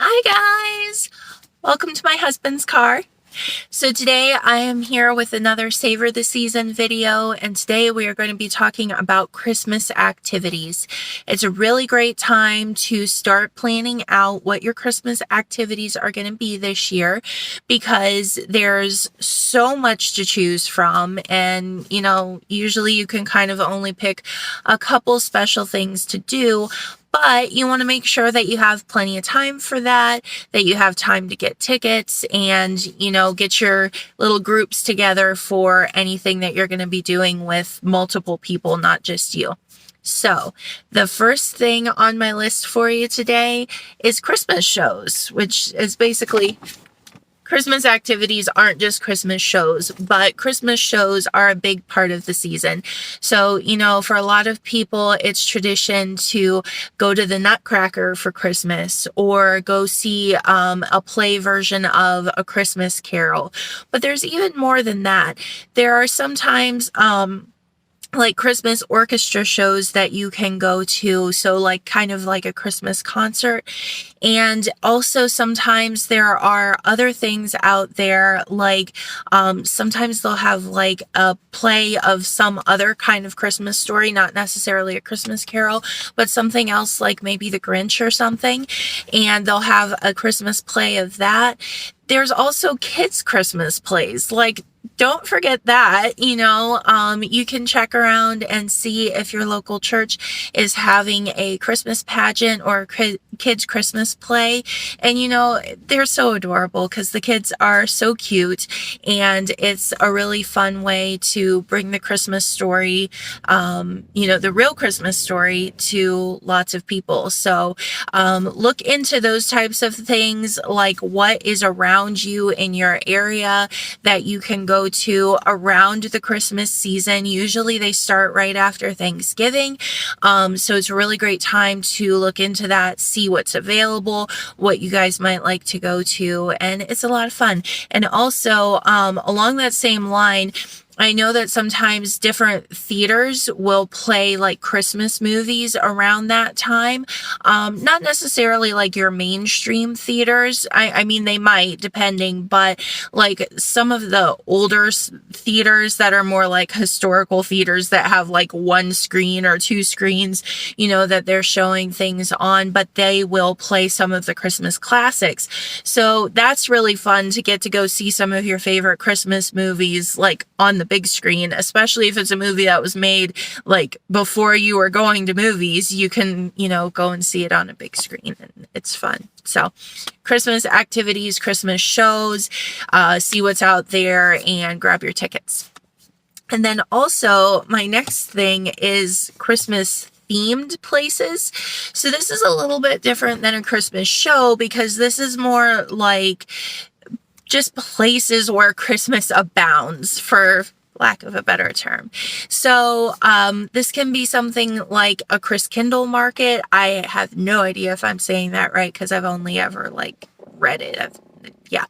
Hi guys! Welcome to my husband's car. So today I am here with another Savor the Season video, and today we are going to be talking about Christmas activities. It's a really great time to start planning out what your Christmas activities are going to be this year because there's so much to choose from, and usually you can kind of only pick a couple special things to do. But you want to make sure that you have plenty of time for that you have time to get tickets and, get your little groups together for anything that you're going to be doing with multiple people, not just you. So the first thing on my list for you today is Christmas shows, which is basically Christmas activities aren't just Christmas shows, but Christmas shows are a big part of the season. So, for a lot of people, it's tradition to go to the Nutcracker for Christmas or go see a play version of A Christmas Carol. But there's even more than that. There are sometimes like Christmas orchestra shows that you can go to. So like kind of like a Christmas concert. And also sometimes there are other things out there, like sometimes they'll have like a play of some other kind of Christmas story, not necessarily A Christmas Carol, but something else like maybe The Grinch or something. And they'll have a Christmas play of that. There's also kids' Christmas plays, like don't forget that, you can check around and see if your local church is having a Christmas pageant or a kids Christmas play. And, they're so adorable because the kids are so cute and it's a really fun way to bring the Christmas story, the real Christmas story to lots of people. So, look into those types of things, like what is around you in your area that you can go to around the Christmas season. Usually they start right after Thanksgiving. So it's a really great time to look into that, see what's available, what you guys might like to go to. And it's a lot of fun. And also, along that same line, I know that sometimes different theaters will play like Christmas movies around that time. Not necessarily like your mainstream theaters. I mean, they might, depending, but like some of the older theaters that are more like historical theaters that have like one screen or two screens, that they're showing things on, but they will play some of the Christmas classics. So that's really fun to get to go see some of your favorite Christmas movies, like on the big screen, especially if it's a movie that was made like before you were going to movies. You can, go and see it on a big screen and it's fun. So Christmas activities, Christmas shows, see what's out there and grab your tickets. And then also my next thing is Christmas themed places. So this is a little bit different than a Christmas show because this is more like just places where Christmas abounds, for lack of a better term. So this can be something like a Christkindl market. I have no idea if I'm saying that right because I've only ever like read it. Yeah.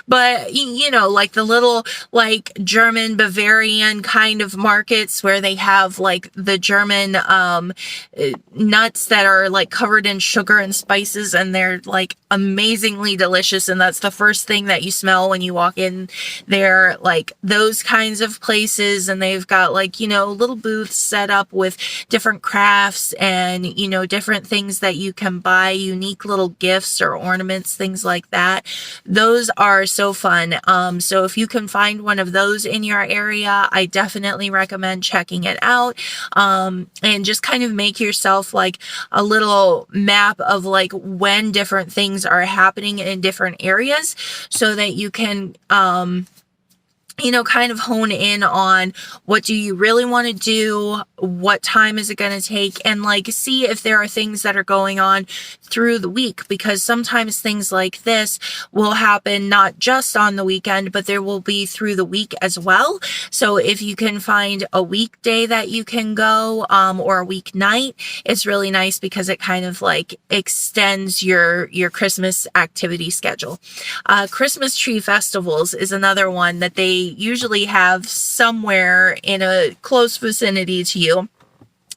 But, like the little like German Bavarian kind of markets where they have like the German nuts that are like covered in sugar and spices and they're like amazingly delicious. And that's the first thing that you smell when you walk in there, like those kinds of places. And they've got like, little booths set up with different crafts and, different things that you can buy, unique little gifts or ornaments, things like that. Those are so fun. So if you can find one of those in your area, I definitely recommend checking it out. And just kind of make yourself like a little map of like when different things are happening in different areas so that you can, kind of hone in on what do you really want to do, what time is it going to take, and like see if there are things that are going on through the week, because sometimes things like this will happen not just on the weekend, but there will be through the week as well. So if you can find a weekday that you can go, or a weeknight, it's really nice because it kind of like extends your Christmas activity schedule. Christmas tree festivals is another one that they usually have somewhere in a close vicinity to you.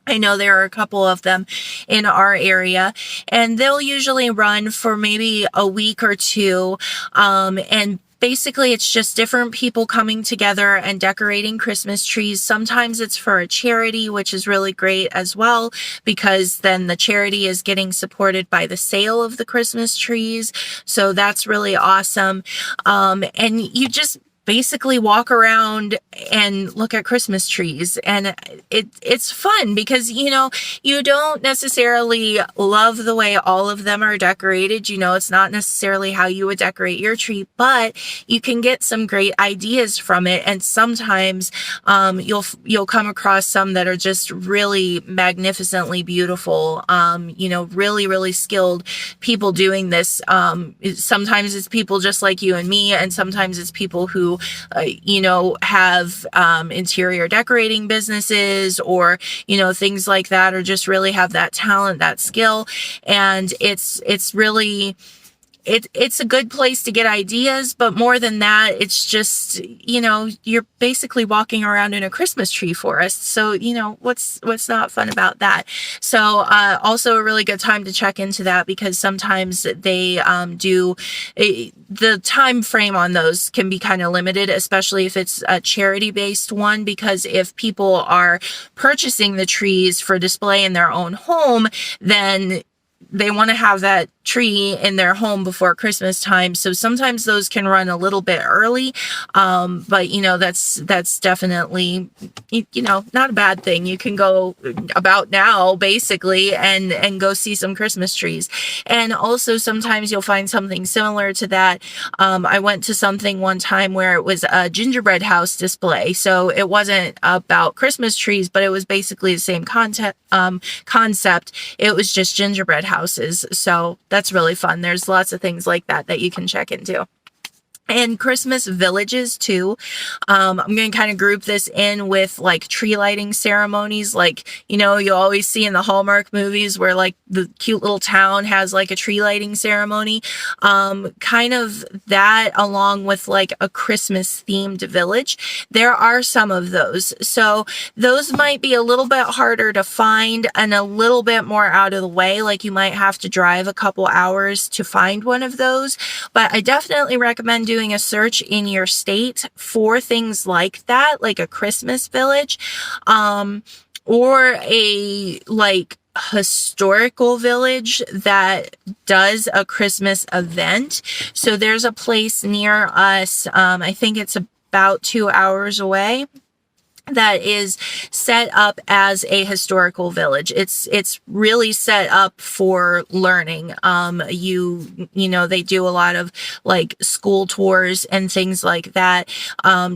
I know there are a couple of them in our area, and they'll usually run for maybe a week or two. And basically, it's just different people coming together and decorating Christmas trees. Sometimes it's for a charity, which is really great as well, because then the charity is getting supported by the sale of the Christmas trees. So that's really awesome. And you just basically walk around and look at Christmas trees, and it's fun because you don't necessarily love the way all of them are decorated. It's not necessarily how you would decorate your tree, but you can get some great ideas from it. And sometimes you'll come across some that are just really magnificently beautiful. Really, really skilled people doing this. Sometimes it's people just like you and me, and sometimes it's people who have interior decorating businesses or things like that, or just really have that talent, that skill. And it's really it's a good place to get ideas, but more than that, it's just, you're basically walking around in a Christmas tree forest. So, what's not fun about that? So, also a really good time to check into that, because sometimes they the time frame on those can be kind of limited, especially if it's a charity based one, because if people are purchasing the trees for display in their own home, then they want to have that tree in their home before Christmas time. So sometimes those can run a little bit early. But that's definitely, not a bad thing. You can go about now basically and go see some Christmas trees. And also sometimes you'll find something similar to that. I went to something one time where it was a gingerbread house display. So it wasn't about Christmas trees, but it was basically the same concept. It was just gingerbread houses. So that's really fun. There's lots of things like that you can check into. And Christmas villages too. I'm going to kind of group this in with like tree lighting ceremonies. Like, you always see in the Hallmark movies where like the cute little town has like a tree lighting ceremony. Kind of that, along with like a Christmas themed village. There are some of those. So those might be a little bit harder to find and a little bit more out of the way. Like you might have to drive a couple hours to find one of those. But I definitely recommend doing a search in your state for things like that, like a Christmas village, or a like historical village that does a Christmas event. So there's a place near us, I think it's about 2 hours away, that is set up as a historical village. It's really set up for learning. They do a lot of like school tours and things like that.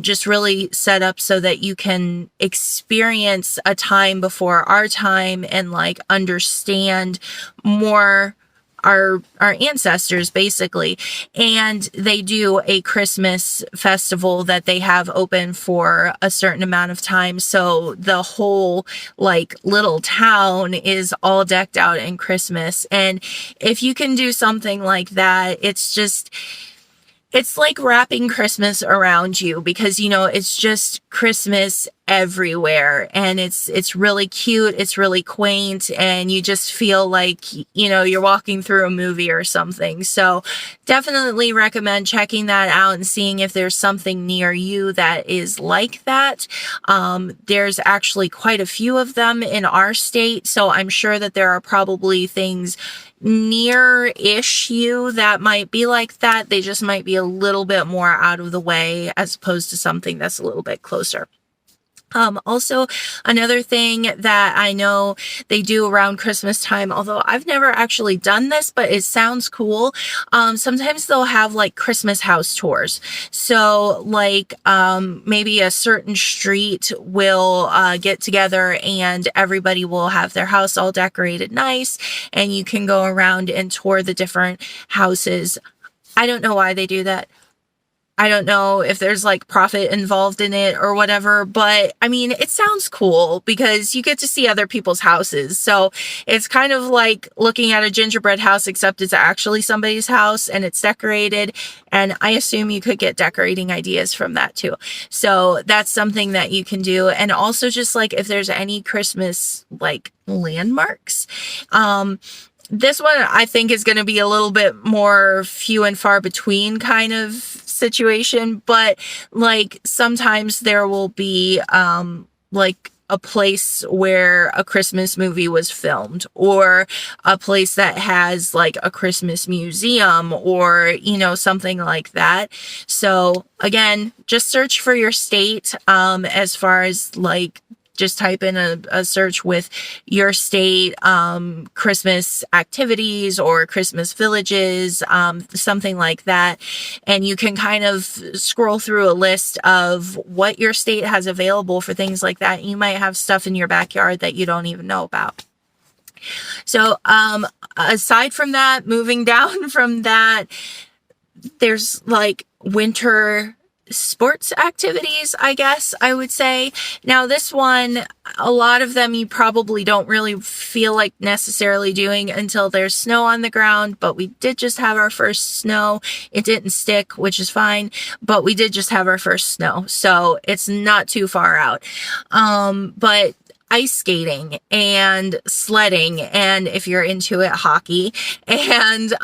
Just really set up so that you can experience a time before our time and like understand more our ancestors basically. And they do a Christmas festival that they have open for a certain amount of time. So the whole like little town is all decked out in Christmas. And if you can do something like that, it's like wrapping Christmas around you, because it's just Christmas everywhere, and it's really cute, it's really quaint, and you just feel like you're walking through a movie or something. So definitely recommend checking that out and seeing if there's something near you that is like that. There's actually quite a few of them in our state, so I'm sure that there are probably things near-ish you that might be like that. They just might be a little bit more out of the way as opposed to something that's a little bit closer. Also, another thing that I know they do around Christmas time, although I've never actually done this, but it sounds cool. Sometimes they'll have like Christmas house tours. So like, maybe a certain street will, get together and everybody will have their house all decorated nice, and you can go around and tour the different houses. I don't know why they do that. I don't know if there's like profit involved in it or whatever, but I mean, it sounds cool because you get to see other people's houses. So it's kind of like looking at a gingerbread house, except it's actually somebody's house and it's decorated. And I assume you could get decorating ideas from that too. So that's something that you can do. And also just like if there's any Christmas like landmarks, this one I think is going to be a little bit more few and far between kind of situation, but like sometimes there will be like a place where a Christmas movie was filmed, or a place that has like a Christmas museum, or, you know, something like that. So again, just search for your state, as far as like, just type in a search with your state, Christmas activities or Christmas villages, something like that. And you can kind of scroll through a list of what your state has available for things like that. You might have stuff in your backyard that you don't even know about. So, aside from that, moving down from that, there's like winter sports activities, I guess I would say. Now this one, a lot of them you probably don't really feel like necessarily doing until there's snow on the ground, but we did just have our first snow. It didn't stick, which is fine, but we did just have our first snow, so it's not too far out. But ice skating and sledding, and if you're into it, hockey, and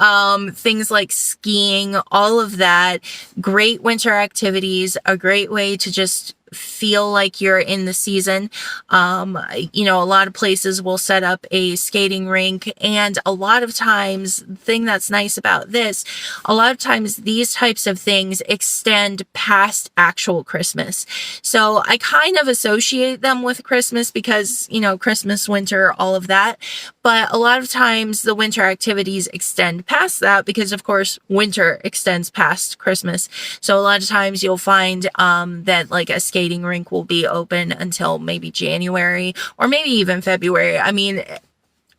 things like skiing, all of that, great winter activities, a great way to just feel like you're in the season. You know, a lot of places will set up a skating rink, and a lot of times, the thing that's nice about this, a lot of times these types of things extend past actual Christmas. So I kind of associate them with Christmas because, you know, Christmas, winter, all of that. But a lot of times the winter activities extend past that because, of course, winter extends past Christmas. So a lot of times you'll find that like a skating rink will be open until maybe January or maybe even February. I mean,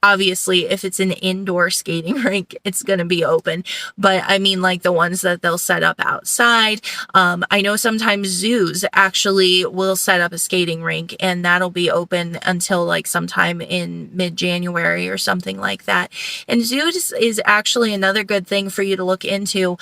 obviously, if it's an indoor skating rink, it's going to be open. But I mean, like the ones that they'll set up outside. I know sometimes zoos actually will set up a skating rink, and that'll be open until like sometime in mid-January or something like that. And zoos is actually another good thing for you to look into.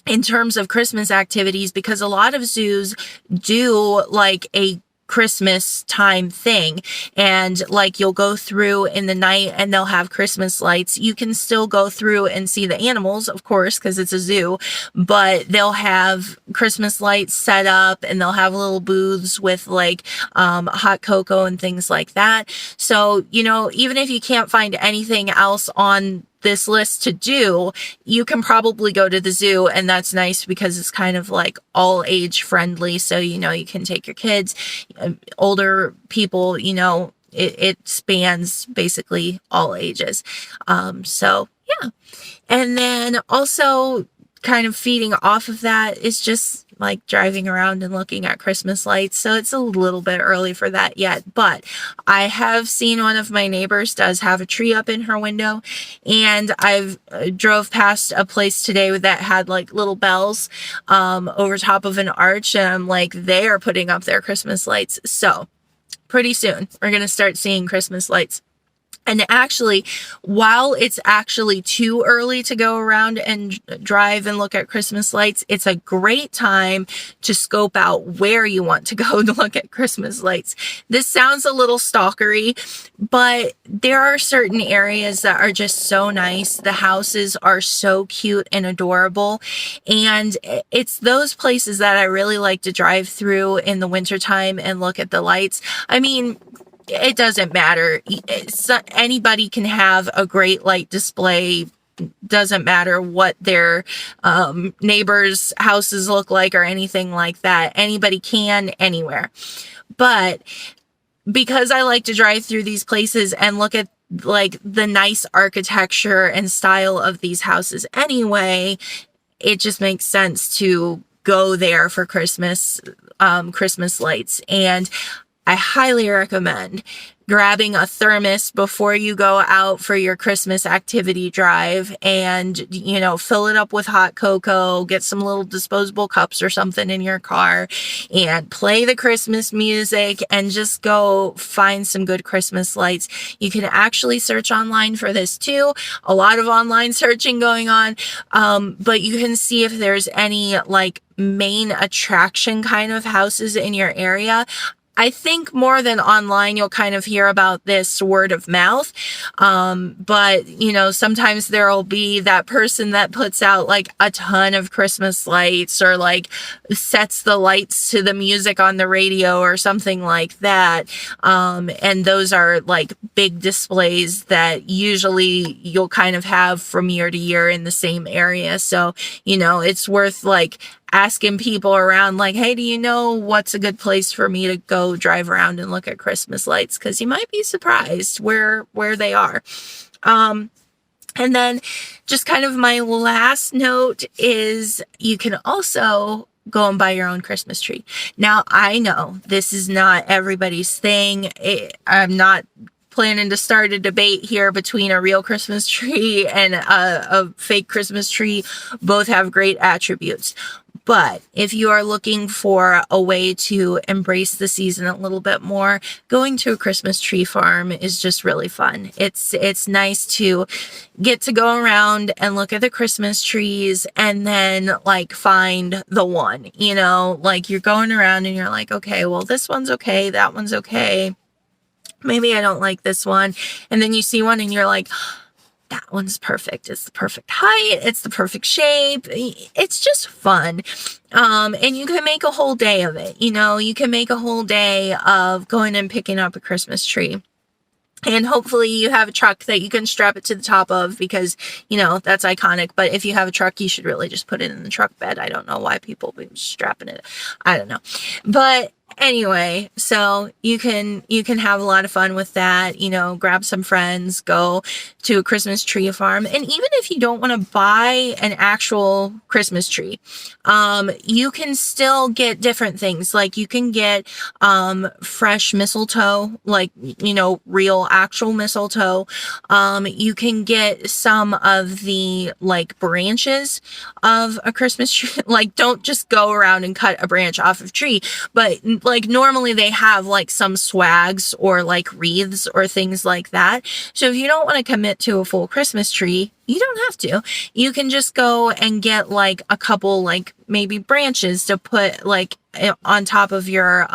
In terms of Christmas activities, because a lot of zoos do like a Christmas time thing, and like you'll go through in the night and they'll have Christmas lights. You can still go through and see the animals, of course, because it's a zoo, but they'll have Christmas lights set up, and they'll have little booths with like hot cocoa and things like that. So, you know, even if you can't find anything else on this list to do, you can probably go to the zoo, and that's nice because it's kind of like all age friendly. So, you know, you can take your kids, older people, you know, it spans basically all ages. So yeah. And then also kind of feeding off of that is just like driving around and looking at Christmas lights. So it's a little bit early for that yet, but I have seen one of my neighbors does have a tree up in her window, and I've drove past a place today that had like little bells over top of an arch, and I'm like, they are putting up their Christmas lights. So pretty soon we're going to start seeing Christmas lights. And actually, while it's actually too early to go around and drive and look at Christmas lights, it's a great time to scope out where you want to go to look at Christmas lights. This sounds a little stalkery, but there are certain areas that are just so nice. The houses are so cute and adorable. And it's those places that I really like to drive through in the wintertime and look at the lights. I mean, it doesn't matter. Anybody can have a great light display. Doesn't matter what their neighbors' houses look like or anything like that. Anybody can, anywhere. But because I like to drive through these places and look at like the nice architecture and style of these houses anyway, it just makes sense to go there for Christmas lights. And I highly recommend grabbing a thermos before you go out for your Christmas activity drive and, fill it up with hot cocoa, get some little disposable cups or something in your car and play the Christmas music and just go find some good Christmas lights. You can actually search online for this too. A lot of online searching going on. But you can see if there's any like main attraction kind of houses in your area. I think more than online, you'll kind of hear about this word of mouth. But, sometimes there'll be that person that puts out like a ton of Christmas lights or like sets the lights to the music on the radio or something like that. And those are like big displays that usually you'll kind of have from year to year in the same area. So, it's worth like asking people around like, hey, do you know what's a good place for me to go drive around and look at Christmas lights? Because you might be surprised where they are. And then just kind of my last note is you can also go and buy your own Christmas tree. Now, I know this is not everybody's thing. I'm not planning to start a debate here between a real Christmas tree and a fake Christmas tree. Both have great attributes. But if you are looking for a way to embrace the season a little bit more, going to a Christmas tree farm is just really fun. It's nice to get to go around and look at the Christmas trees and then like find the one, like you're going around and you're like, okay, well, this one's okay. That one's okay. Maybe I don't like this one. And then you see one and you're like, that one's perfect. It's the perfect height. It's the perfect shape. It's just fun. And you can make a whole day of it. You can make a whole day of going and picking up a Christmas tree. And hopefully you have a truck that you can strap it to the top of because, that's iconic. But if you have a truck, you should really just put it in the truck bed. I don't know why people be strapping it. I don't know. But anyway, so you can have a lot of fun with that, grab some friends, go to a Christmas tree farm. And even if you don't want to buy an actual Christmas tree, you can still get different things. Like you can get, fresh mistletoe, like, real actual mistletoe. You can get some of the like branches of a Christmas tree. Like don't just go around and cut a branch off of a tree, but like normally they have like some swags or like wreaths or things like that. So if you don't want to commit to a full Christmas tree, you don't have to. You can just go and get like a couple like maybe branches to put like on top of your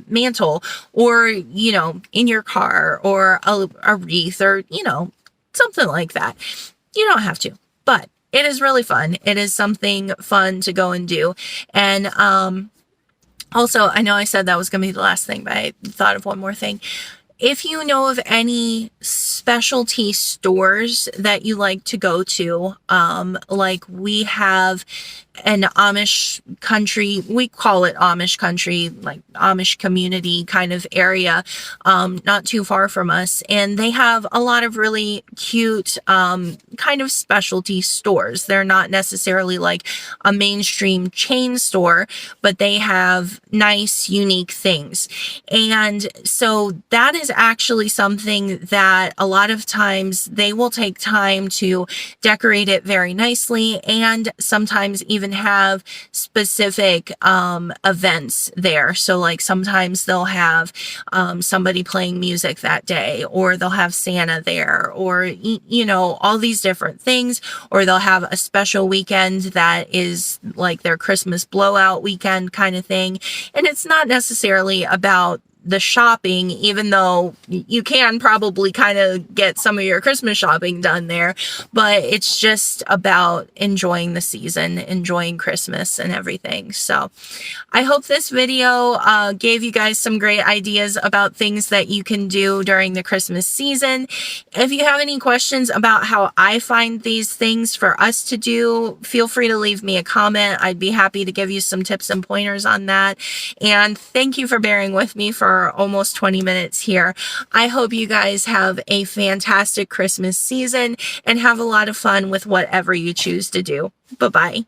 mantle or, in your car or a wreath or, something like that. You don't have to, but it is really fun. It is something fun to go and do. And, also, I know I said that was going to be the last thing, but I thought of one more thing. If you know of any specialty stores that you like to go to, like we have an Amish country, we call it Amish country, like Amish community kind of area, not too far from us. And they have a lot of really cute, kind of specialty stores. They're not necessarily like a mainstream chain store, but they have nice, unique things. And so that is actually something that a lot of times they will take time to decorate it very nicely and sometimes even have specific events there. So like sometimes they'll have somebody playing music that day, or they'll have Santa there, or all these different things, or they'll have a special weekend that is like their Christmas blowout weekend kind of thing. And it's not necessarily about the shopping, even though you can probably kind of get some of your Christmas shopping done there, but it's just about enjoying the season, enjoying Christmas and everything. So I hope this video gave you guys some great ideas about things that you can do during the Christmas season. If you have any questions about how I find these things for us to do, feel free to leave me a comment. I'd be happy to give you some tips and pointers on that. And thank you for bearing with me for almost 20 minutes here. I hope you guys have a fantastic Christmas season and have a lot of fun with whatever you choose to do. Bye-bye.